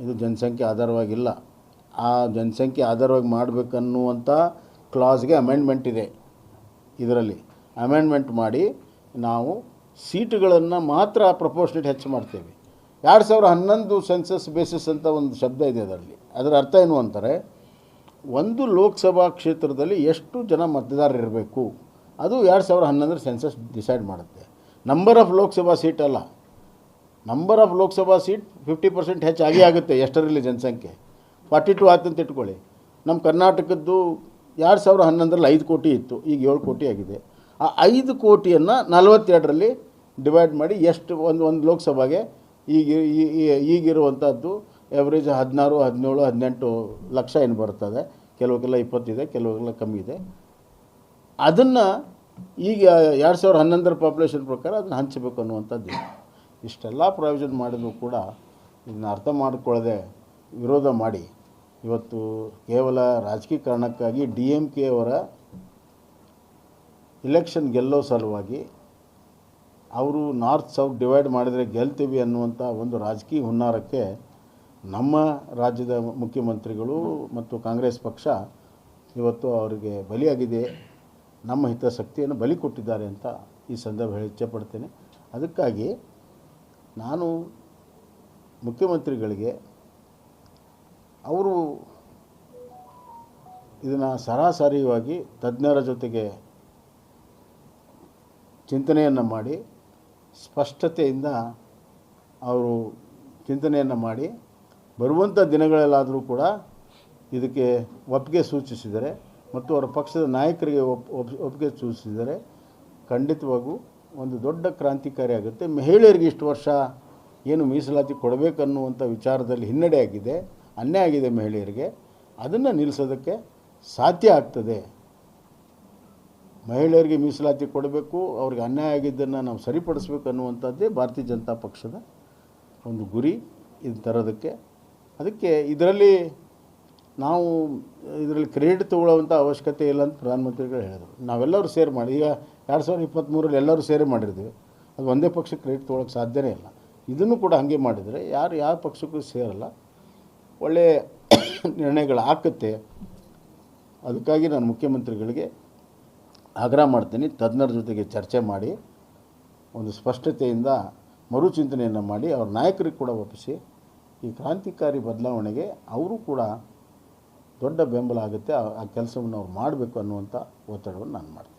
ಇದು ಜನಸಂಖ್ಯೆ ಆಧಾರವಾಗಿಲ್ಲ. ಆ ಜನಸಂಖ್ಯೆ ಆಧಾರವಾಗಿ ಮಾಡಬೇಕನ್ನುವಂಥ ಕ್ಲಾಸ್ಗೆ ಅಮೆಂಡ್ಮೆಂಟ್ ಇದೆ. ಇದರಲ್ಲಿ ಅಮೆಂಡ್ಮೆಂಟ್ ಮಾಡಿ ನಾವು ಸೀಟುಗಳನ್ನು ಮಾತ್ರ ಪ್ರಪೋರ್ಷನೇಟ್ ಹೆಚ್ಚು ಮಾಡ್ತೇವೆ. 2011 ಸೆನ್ಸಸ್ ಬೇಸಿಸ್ ಅಂತ ಒಂದು ಶಬ್ದ ಇದೆ ಅದರಲ್ಲಿ. ಅದರ ಅರ್ಥ ಏನು ಅಂತಾರೆ, ಒಂದು ಲೋಕಸಭಾ ಕ್ಷೇತ್ರದಲ್ಲಿ ಎಷ್ಟು ಜನ ಮತದಾರರಿರಬೇಕು ಅದು 2011 ಸೆನ್ಸಸ್ ಡಿಸೈಡ್ ಮಾಡುತ್ತೆ. ನಂಬರ್ ಆಫ್ ಲೋಕಸಭಾ ಸೀಟ್ ಅಲ್ಲ, ನಂಬರ್ ಆಫ್ ಲೋಕಸಭಾ ಸೀಟ್ 50% ಹೆಚ್ಚಾಗಿ ಆಗುತ್ತೆ. ಎಷ್ಟರಲ್ಲಿ ಜನಸಂಖ್ಯೆ 42 ಆಯ್ತು ಅಂತ ಇಟ್ಕೊಳ್ಳಿ. ನಮ್ಮ ಕರ್ನಾಟಕದ್ದು 2011 5 ಕೋಟಿ ಇತ್ತು, ಈಗ 7 ಕೋಟಿ ಆಗಿದೆ. ಆ 5 ಕೋಟಿಯನ್ನು 42ರಲ್ಲಿ ಡಿವೈಡ್ ಮಾಡಿ ಎಷ್ಟು ಒಂದು ಲೋಕಸಭೆಗೆ ಈಗಿರುವಂಥದ್ದು ಎವ್ರೇಜ್ 16, 17, 18 ಲಕ್ಷ ಏನು ಬರ್ತದೆ. ಕೆಲವಕ್ಕೆಲ್ಲ 20 ಇದೆ, ಕೆಲವಕ್ಕೆಲ್ಲ ಕಮ್ಮಿ ಇದೆ. ಅದನ್ನು ಈಗ 2011 ಪಾಪ್ಯುಲೇಷನ್ ಪ್ರಕಾರ ಅದನ್ನು ಹಂಚಬೇಕು ಅನ್ನುವಂಥದ್ದು. ಇಷ್ಟೆಲ್ಲ ಪ್ರಾವಿಷನ್ ಮಾಡಿದ್ರು ಕೂಡ ಇದನ್ನು ಅರ್ಥ ಮಾಡಿಕೊಳ್ಳದೆ ವಿರೋಧ ಮಾಡಿ ಇವತ್ತು ಕೇವಲ ರಾಜಕೀಯ ಕಾರಣಕ್ಕಾಗಿ DMK ಅವರ ಇಲೆಕ್ಷನ್ ಗೆಲ್ಲೋ ಸಲುವಾಗಿ ಅವರು ನಾರ್ತ್ ಸೌತ್ ಡಿವೈಡ್ ಮಾಡಿದರೆ ಗೆಲ್ತೀವಿ ಅನ್ನುವಂಥ ಒಂದು ರಾಜಕೀಯ ಹುನ್ನಾರಕ್ಕೆ ನಮ್ಮ ರಾಜ್ಯದ ಮುಖ್ಯಮಂತ್ರಿಗಳು ಮತ್ತು ಕಾಂಗ್ರೆಸ್ ಪಕ್ಷ ಇವತ್ತು ಅವರಿಗೆ ಬಲಿಯಾಗಿದೆ. ನಮ್ಮ ಹಿತಾಸಕ್ತಿಯನ್ನು ಬಲಿ ಕೊಟ್ಟಿದ್ದಾರೆ ಅಂತ ಈ ಸಂದರ್ಭ ಹೇಳಿ ಇಚ್ಛೆಪಡ್ತೇನೆ. ಅದಕ್ಕಾಗಿ ನಾನು ಮುಖ್ಯಮಂತ್ರಿಗಳಿಗೆ ಅವರು ಇದನ್ನು ಸರಾಸರಿಯಾಗಿ ತಜ್ಞರ ಜೊತೆಗೆ ಚಿಂತನೆಯನ್ನು ಮಾಡಿ ಸ್ಪಷ್ಟತೆಯಿಂದ ಅವರು ಚಿಂತನೆಯನ್ನು ಮಾಡಿ ಬರುವಂಥ ದಿನಗಳಲ್ಲಾದರೂ ಕೂಡ ಇದಕ್ಕೆ ಒಪ್ಪಿಗೆ ಸೂಚಿಸಿದರೆ ಮತ್ತು ಅವರ ಪಕ್ಷದ ನಾಯಕರಿಗೆ ಒಪ್ಪಿಗೆ ಸೂಚಿಸಿದರೆ ಖಂಡಿತವಾಗೂ ಒಂದು ದೊಡ್ಡ ಕ್ರಾಂತಿಕಾರಿ ಆಗುತ್ತೆ. ಮಹಿಳೆಯರಿಗೆ ಇಷ್ಟು ವರ್ಷ ಏನು ಮೀಸಲಾತಿ ಕೊಡಬೇಕನ್ನುವಂಥ ವಿಚಾರದಲ್ಲಿ ಹಿನ್ನಡೆ ಆಗಿದೆ, ಅನ್ಯಾಯ ಆಗಿದೆ ಮಹಿಳೆಯರಿಗೆ. ಅದನ್ನು ನಿಲ್ಲಿಸೋದಕ್ಕೆ ಸಾಧ್ಯ ಆಗ್ತದೆ. ಮಹಿಳೆಯರಿಗೆ ಮೀಸಲಾತಿ ಕೊಡಬೇಕು, ಅವ್ರಿಗೆ ಅನ್ಯಾಯ ಆಗಿದ್ದನ್ನು ನಾವು ಸರಿಪಡಿಸ್ಬೇಕು ಅನ್ನುವಂಥದ್ದೇ ಭಾರತೀಯ ಜನತಾ ಪಕ್ಷದ ಒಂದು ಗುರಿ. ಇದು ತರೋದಕ್ಕೆ ಅದಕ್ಕೆ ಇದರಲ್ಲಿ ಕ್ರೆಡಿಟ್ ತೊಗೊಳ್ಳೋವಂಥ ಅವಶ್ಯಕತೆ ಇಲ್ಲ ಅಂತ ಪ್ರಧಾನಮಂತ್ರಿಗಳು ಹೇಳಿದರು. ನಾವೆಲ್ಲರೂ ಸೇರಿ ಮಾಡಿ ಈಗ 2023ರಲ್ಲಿ ಎಲ್ಲರೂ ಸೇರಿ ಮಾಡಿರ್ತೀವಿ. ಅದು ಒಂದೇ ಪಕ್ಷಕ್ಕೆ ಕ್ರೆಡಿಟ್ ತೊಗೊಳಕ್ಕೆ ಸಾಧ್ಯವೇ ಇಲ್ಲ. ಇದನ್ನು ಕೂಡ ಹಾಗೆ ಮಾಡಿದರೆ ಯಾವ ಪಕ್ಷಕ್ಕೂ ಸೇರಲ್ಲ, ಒಳ್ಳೆಯ ನಿರ್ಣಯಗಳು ಆಗುತ್ತೆ. ಅದಕ್ಕಾಗಿ ನಾನು ಮುಖ್ಯಮಂತ್ರಿಗಳಿಗೆ ಆಗ್ರಹ ಮಾಡ್ತೀನಿ, ತಜ್ಞರ ಜೊತೆಗೆ ಚರ್ಚೆ ಮಾಡಿ ಒಂದು ಸ್ಪಷ್ಟತೆಯಿಂದ ಮರುಚಿಂತನೆಯನ್ನು ಮಾಡಿ ಅವ್ರ ನಾಯಕರಿಗೆ ಕೂಡ ಒಪ್ಪಿಸಿ ಈ ಕ್ರಾಂತಿಕಾರಿ ಬದಲಾವಣೆಗೆ ಅವರು ಕೂಡ ದೊಡ್ಡ ಬೆಂಬಲ ಆಗುತ್ತೆ. ಆ ಕೆಲಸವನ್ನು ಅವ್ರು ಮಾಡಬೇಕು ಅನ್ನುವಂಥ ಒತ್ತಡವನ್ನು ನಾನು ಮಾಡ್ತೀನಿ.